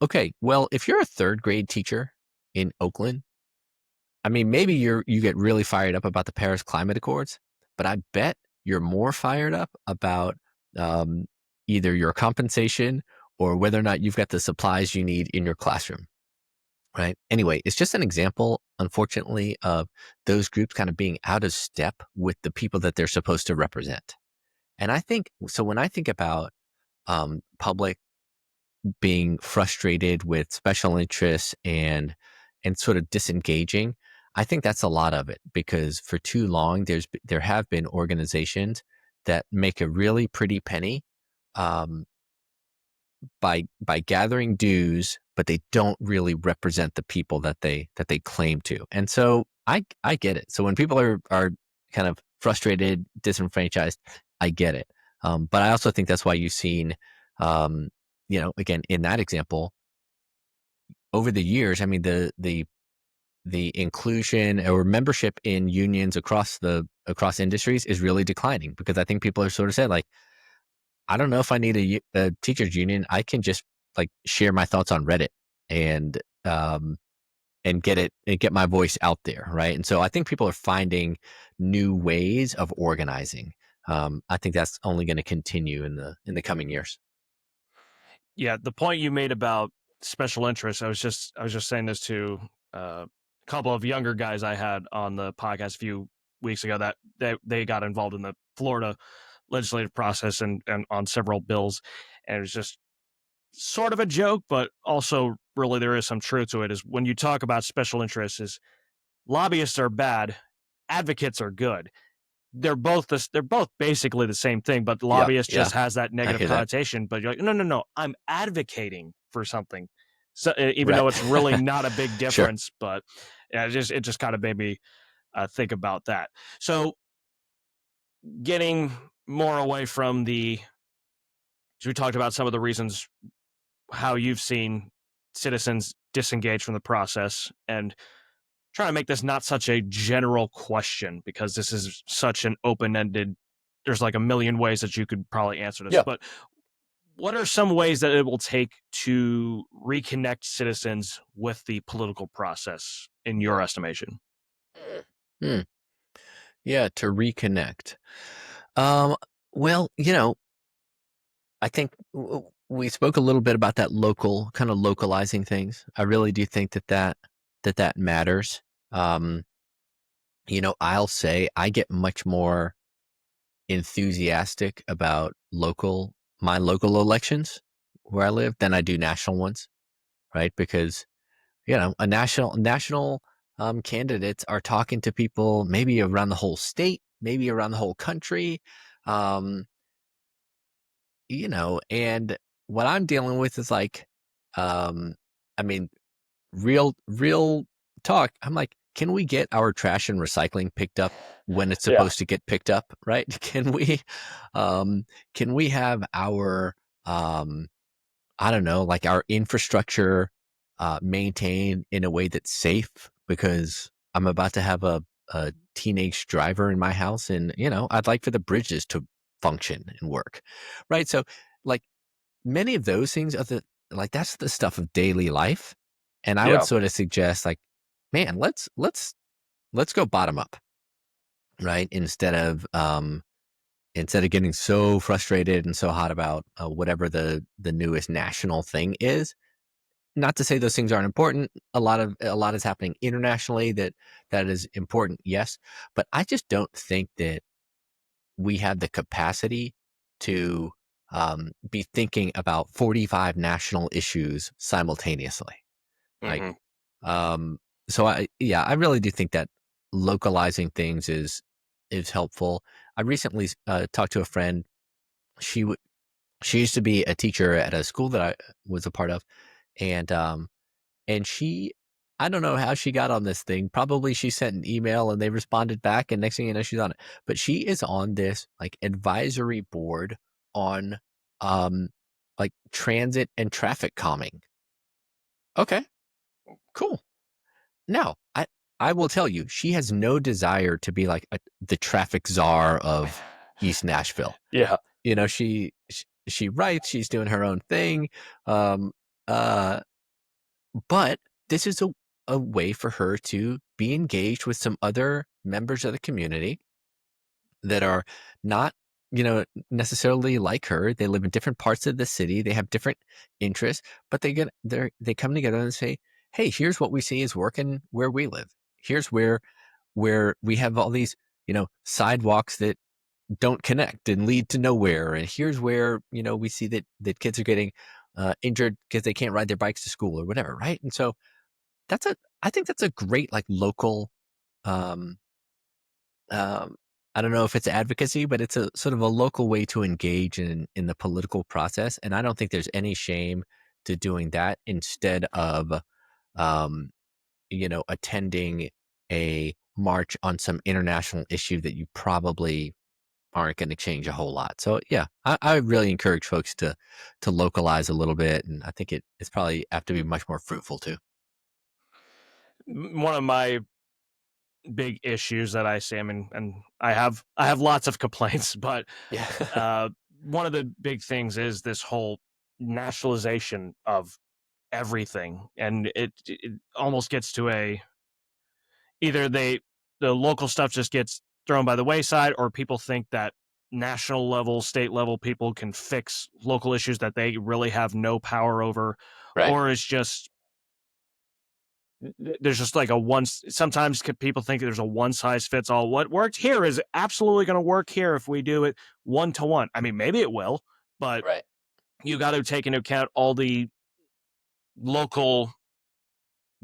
Okay, well, if you're a third grade teacher in Oakland, I mean, maybe you get really fired up about the Paris Climate Accords, but I bet you're more fired up about um, either your compensation or whether or not you've got the supplies you need in your classroom, right? Anyway, it's just an example, unfortunately, of those groups kind of being out of step with the people that they're supposed to represent. And I think so. When I think about public being frustrated with special interests and sort of disengaging, I think that's a lot of it, because for too long there have been organizations that make a really pretty penny um, by gathering dues, but they don't really represent the people that they claim to. And so I get it. So when people are kind of frustrated, disenfranchised, I get it. But I also think that's why you've seen, um, again, in that example, over the years, I mean, the inclusion or membership in unions across industries is really declining, because I think people are sort of said, like, I don't know if I need a teachers union. I can just like share my thoughts on Reddit and um get my voice out there, right? And so I think people are finding new ways of organizing. I think that's only going to continue in the coming years. Yeah, the point you made about special interests, I was just saying this to a couple of younger guys I had on the podcast a few weeks ago, that they got involved in the Florida legislative process and on several bills, and it was just sort of a joke, but also really there is some truth to it. Is when you talk about special interests, is lobbyists are bad, advocates are good. They're both basically the same thing, but Yeah, lobbyist yeah, just has that I negative hear that. connotation. But you're like, no, no, no, I'm advocating for something. So even Right. though it's really not a big Sure. difference, but yeah, it just kind of made me think about that. So getting more away from the, so we talked about some of the reasons how you've seen citizens disengage from the process, and trying to make this not such a general question, because this is such an open-ended, there's like a million ways that you could probably answer this, Yeah. but what are some ways that it will take to reconnect citizens with the political process in your estimation? Hmm. Yeah, to reconnect. Um, well, I think we spoke a little bit about that local kind of localizing things. I really do think that matters. Um, I'll say I get much more enthusiastic about my local elections where I live than I do national ones, right? Because a national candidates are talking to people maybe around the whole state, maybe around the whole country. Um, and what I'm dealing with is like, um, I mean, real talk. I'm like, can we get our trash and recycling picked up when it's Yeah. supposed to get picked up, right? Um, can we have our, um, I don't know, like our infrastructure maintained in a way that's safe? Because I'm about to have a teenage driver in my house, and I'd like for the bridges to function and work, right? So, like, many of those things are that's the stuff of daily life. And I would Yeah. sort of suggest, like, man, let's go bottom up, right? Instead of getting so frustrated and so hot about whatever the newest national thing is. Not to say those things aren't important. A lot is happening internationally that is important, yes. But I just don't think that we have the capacity to be thinking about 45 national issues simultaneously. Like, Hmm. um, so I really do think that localizing things is is helpful. I recently talked to a friend. She w- she used to be a teacher at a school that I was a part of, and she, I don't know how she got on this thing. Probably she sent an email and they responded back, and next thing you know, she's on it. But she is on this like advisory board on um like transit and traffic calming. Okay, cool. Now, I will tell you, she has no desire to be like the traffic czar of East Nashville. Yeah. You know, she writes, she's doing her own thing. Um, uh, but this is a way for her to be engaged with some other members of the community that are not, necessarily like her. They live in different parts of the city. They have different interests, but they come together and say, "Hey, here's what we see is working where we live. Here's where we have all these, sidewalks that don't connect and lead to nowhere. And here's where, we see that kids are getting injured because they can't ride their bikes to school or whatever, right?" And so I think that's a great like local um, um, I don't know if it's advocacy, but it's a sort of a local way to engage in the political process. And I don't think there's any shame to doing that instead of, um, attending a march on some international issue that you probably aren't going to change a whole lot. So yeah, I really encourage folks to localize a little bit, and I think it's probably have to be much more fruitful too. One of my big issues that I see, I mean, and I have lots of complaints, but Yeah. uh, one of the big things is this whole nationalization of everything, and it almost gets to a either the local stuff just gets thrown by the wayside, or people think that national level, state level people can fix local issues that they really have no power over, Right. or it's just there's just like a one. Sometimes people think there's a one size fits all. What worked here is absolutely going to work here if we do it 1-to-1. I mean, maybe it will, but Right. you got to take into account all the local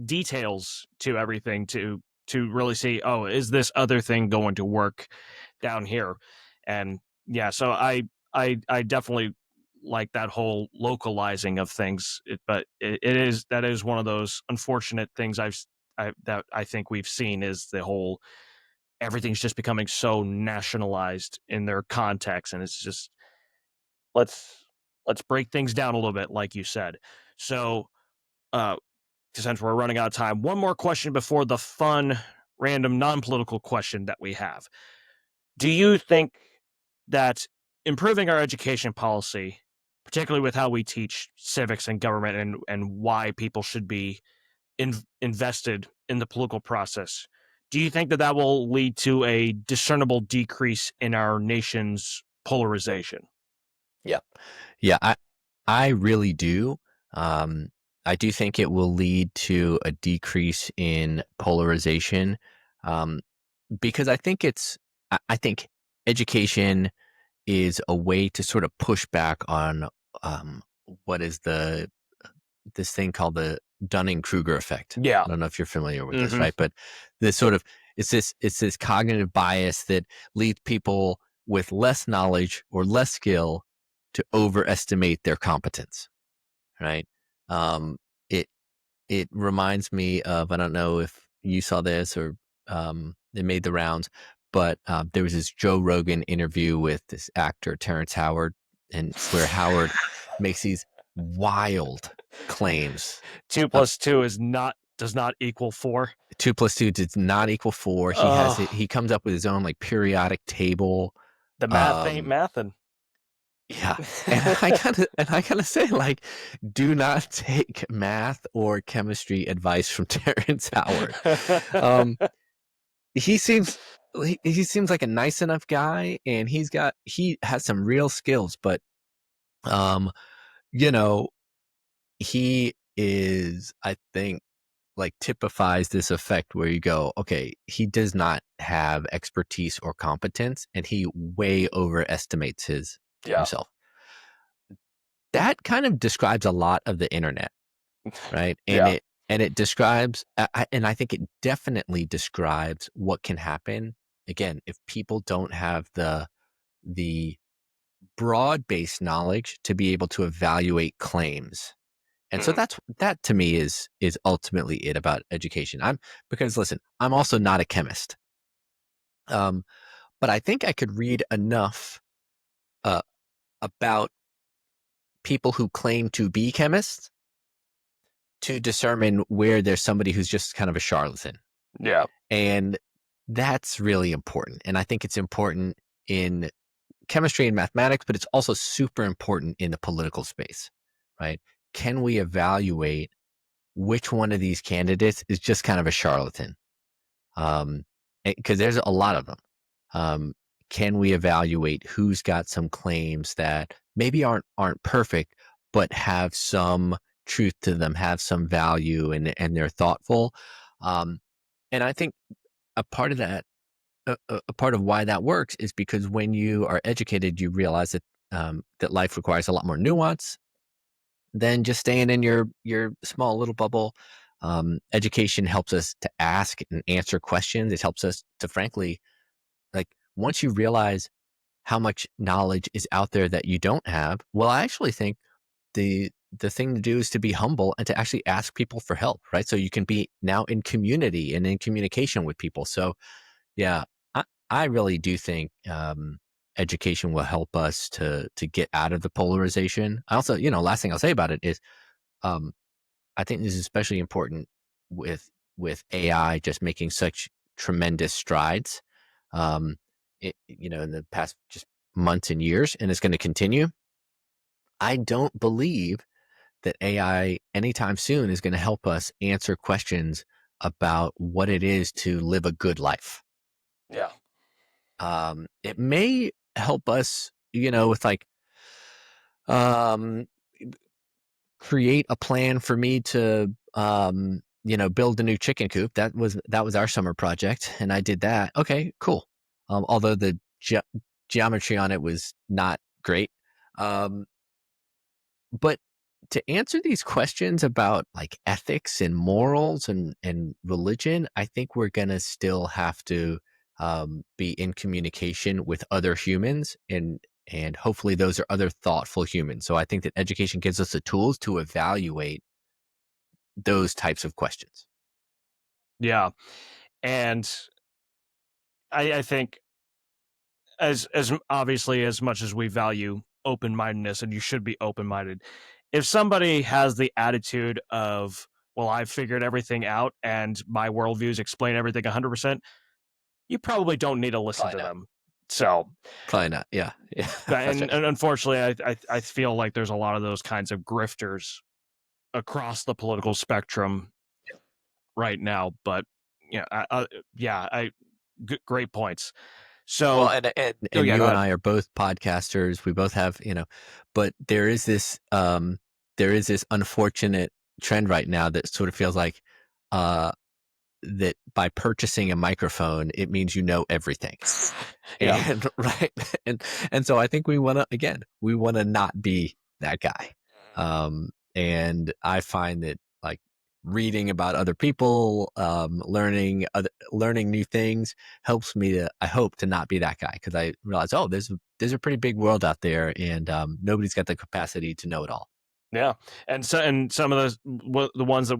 details to everything to really see, oh, is this other thing going to work down here? And yeah, so I definitely like that whole localizing of things. But it is that is one of those unfortunate things that I think we've seen is the whole everything's just becoming so nationalized in their context, and it's just let's let's break things down a little bit, like you said. So uh since we're running out of time, one more question before the fun, random, non-political question that we have. Do you think that improving our education policy, particularly with how we teach civics and government and why people should be invested in the political process, do you think that that will lead to a discernible decrease in our nation's polarization? Yeah. Yeah, I really do. Um, I do think it will lead to a decrease in polarization, um, because I think education is a way to sort of push back on um, what is this thing called the Dunning-Kruger effect. Yeah. I don't know if you're familiar with this, Hmm. right? But this sort of it's this cognitive bias that leads people with less knowledge or less skill to overestimate their competence, right? Um, it it reminds me of, I don't know if you saw this or it made the rounds, but there was this Joe Rogan interview with this actor Terrence Howard, and where Howard makes these wild claims Two of plus two is not does not equal four. 2 plus 2 does not equal 4. Oh, He comes up with his own like periodic table. the math ain't Um, mathin'. yeah, and I gotta say, like, do not take math or chemistry advice from Terrence Howard. Um, he seems he seems like a nice enough guy, and he has some real skills, but um, you know, he is, I think, like typifies this effect where you go, okay, he does not have expertise or competence, and he way overestimates Yeah, himself. That kind of describes a lot of the internet, right? And yeah. it describes, and I think it definitely describes what can happen again, if people don't have the broad-based knowledge to be able to evaluate claims. And so Mhm. that to me is ultimately it about education. Because listen, I'm also not a chemist. Um, but I think I could read enough uh, about people who claim to be chemists to discern where there's somebody who's just kind of a charlatan. Yeah. And that's really important. And I think it's important in chemistry and mathematics, but it's also super important in the political space, right? Can we evaluate which one of these candidates is just kind of a charlatan? Because there's a lot of them. Um, can we evaluate who's got some claims that maybe aren't perfect, but have some truth to them, have some value, and they're thoughtful? Um, and I think a part of that, a part of why that works, is because when you are educated, you realize that life requires a lot more nuance than just staying in your small little bubble. Education helps us to ask and answer questions. It helps us to, frankly, like, once you realize how much knowledge is out there that you don't have, well, I actually think the thing to do is to be humble and to actually ask people for help, right? So you can be now in community and in communication with people. So yeah, I really do think education will help us to get out of the polarization. I also, last thing I'll say about it is, um, I think this is especially important with AI just making such tremendous strides, um, in the past just months and years, and it's going to continue. I don't believe that AI anytime soon is going to help us answer questions about what it is to live a good life. Yeah. It may help us, with like, um, create a plan for me to, build a new chicken coop. That was our summer project, and I did that. Okay, cool. Although the geometry on it was not great. Um, but to answer these questions about like ethics and morals and religion, I think we're gonna still have to be in communication with other humans, and hopefully those are other thoughtful humans. So I think that education gives us the tools to evaluate those types of questions. Yeah. And I think as obviously as much as we value open mindedness, and you should be open minded, if somebody has the attitude of, well, I've figured everything out and my worldviews explain everything 100%, you probably don't need to listen Probably to not. them. So, Probably not. Yeah. Yeah. That's and right. unfortunately, I feel like there's a lot of those kinds of grifters across the political spectrum right now. But yeah, yeah, great points. Well, So, and oh and yeah, go you and ahead. I are both podcasters. We both have, but there is this unfortunate trend right now that sort of feels like uh that by purchasing a microphone, it means you know everything. Yeah, And right. And and so I think we want to not be that guy. And I find that, like, reading about other people, learning new things helps me to, I hope, to not be that guy, because I realize, oh, there's a pretty big world out there, and nobody's got the capacity to know it all. yeah, and some of the ones that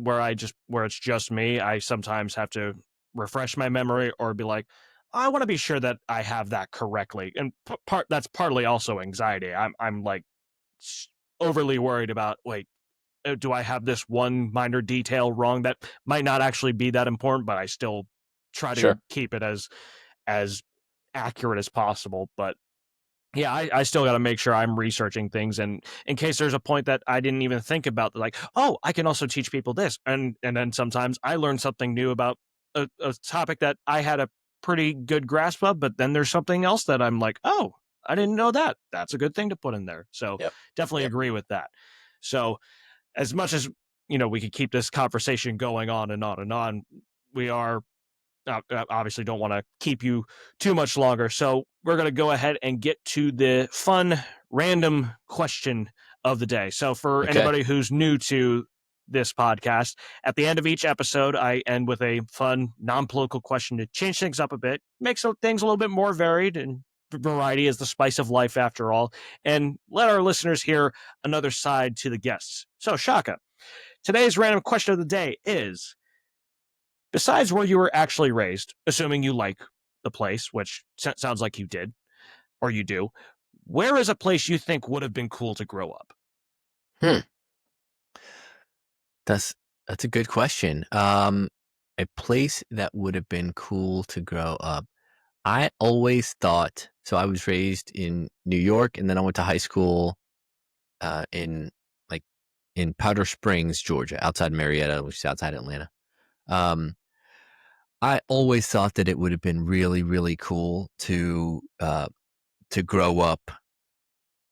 where it's just me, I sometimes have to refresh my memory or be like, I want to be sure that I have that correctly, and that's partly also anxiety. I'm like overly worried about, wait, do I have this one minor detail wrong that might not actually be that important, but I still try to Sure. keep it as accurate as possible. But yeah, I still got to make sure I'm researching things, and in case there's a point that I didn't even think about, like, oh, I can also teach people this, and then sometimes I learn something new about a topic that I had a pretty good grasp of, but then there's something else that I'm like, oh, I didn't know that. That's a good thing to put in there. So Yep. definitely Yep. agree with that. So as much as we could keep this conversation going on and on and on, we are obviously don't want to keep you too much longer. So we're going to go ahead and get to the fun random question of the day. So for Okay. anybody who's new to this podcast. At the end of each episode, I end with a fun, non-political question to change things up a bit, make things a little bit more varied, and variety is the spice of life after all, and let our listeners hear another side to the guests. So, Shaka, today's random question of the day is, besides where you were actually raised, assuming you like the place, which sounds like you did, or you do, where is a place you think would have been cool to grow up? Hmm. That's that's a good question. A place that would have been cool to grow up. I always thought so. I was raised in New York, and then I went to high school in like in Powder Springs, Georgia, outside Marietta, which is outside Atlanta. Um, I always thought that it would have been really, really cool to grow up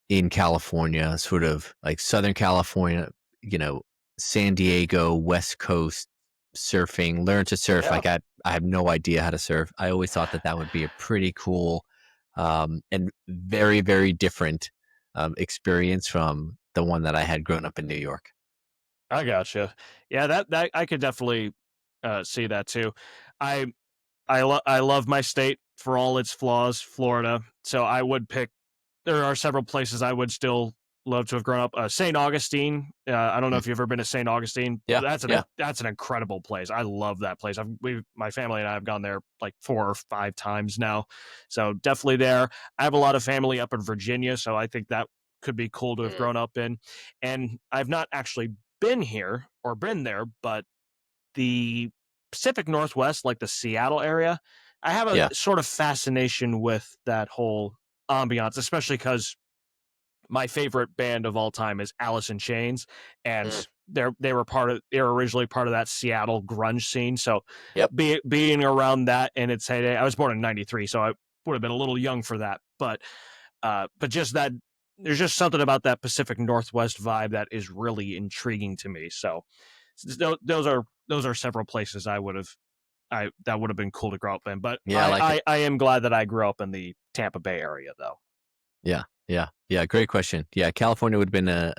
in California, sort of like Southern California, you know, San Diego, West Coast surfing, learn to surf. Yeah, I have no idea how to surf. I always thought that that would be a pretty cool and very, very different experience from the one that I had grown up in New York. I gotcha. Yeah, that I could definitely see that too. I I love my state for all its flaws, Florida. So I would pick. There are several places I would still love to have grown up. St. Augustine. I don't know Mm. if you've ever been to St. Augustine. Yeah, yeah. That's an incredible place. I love that place. My family and I have gone there like 4 or 5 times now. So definitely there. I have a lot of family up in Virginia, so I think that could be cool to have Mm. grown up in. And I've not actually been here or been there, but the Pacific Northwest, like the Seattle area, I have a Yeah. sort of fascination with that whole ambiance, especially because my favorite band of all time is Alice in Chains, and Mm. they were originally part of that Seattle grunge scene. So Yep. being around that in its heyday, I was born in '93, so I would have been a little young for that, but just that there's just something about that Pacific Northwest vibe that is really intriguing to me. So those are several places I that would have been cool to grow up in. But Yeah, I like it. I am glad that I grew up in the Tampa Bay area though. Yeah. Yeah. Yeah. Great question. Yeah. California would have been a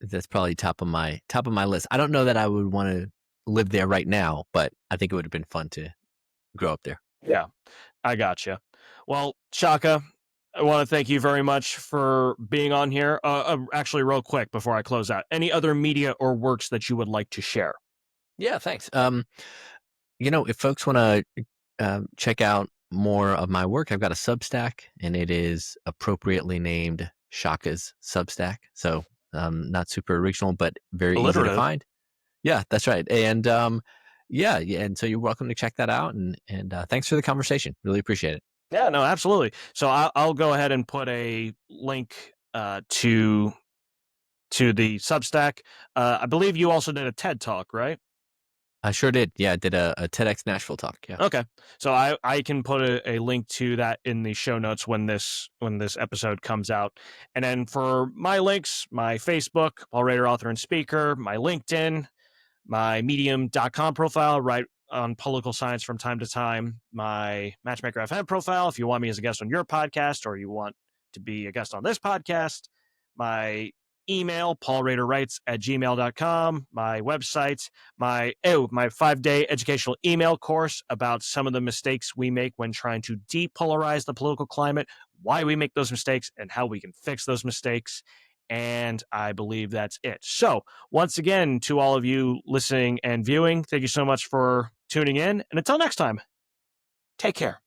that's probably top of my list. I don't know that I would want to live there right now, but I think it would have been fun to grow up there. Yeah, I gotcha. Well, Shaka, I want to thank you very much for being on here. Actually, real quick before I close out, any other media or works that you would like to share? Yeah, thanks. If folks want to check out more of my work, I've got a Substack, and it is appropriately named Shaka's Substack. So not super original, but very easy to Alliterative. find. Yeah, that's right. And yeah, and so you're welcome to check that out. And thanks for the conversation. Really appreciate it. Yeah, no, absolutely. So I'll go ahead and put a link to the Substack. I believe you also did a TED talk, right? I sure did. Yeah, I did a TEDx Nashville talk. Yeah. Okay. So I can put a link to that in the show notes when this episode comes out. And then for my links, my Facebook, Paul Rader, author and speaker, my LinkedIn, my medium.com profile, right on political science from time to time, my Matchmaker FM profile, if you want me as a guest on your podcast or you want to be a guest on this podcast, my email, paulraderwrites@gmail.com, my website, my 5-day educational email course about some of the mistakes we make when trying to depolarize the political climate, why we make those mistakes, and how we can fix those mistakes. And I believe that's it. So, once again, to all of you listening and viewing, thank you so much for tuning in. And until next time, take care.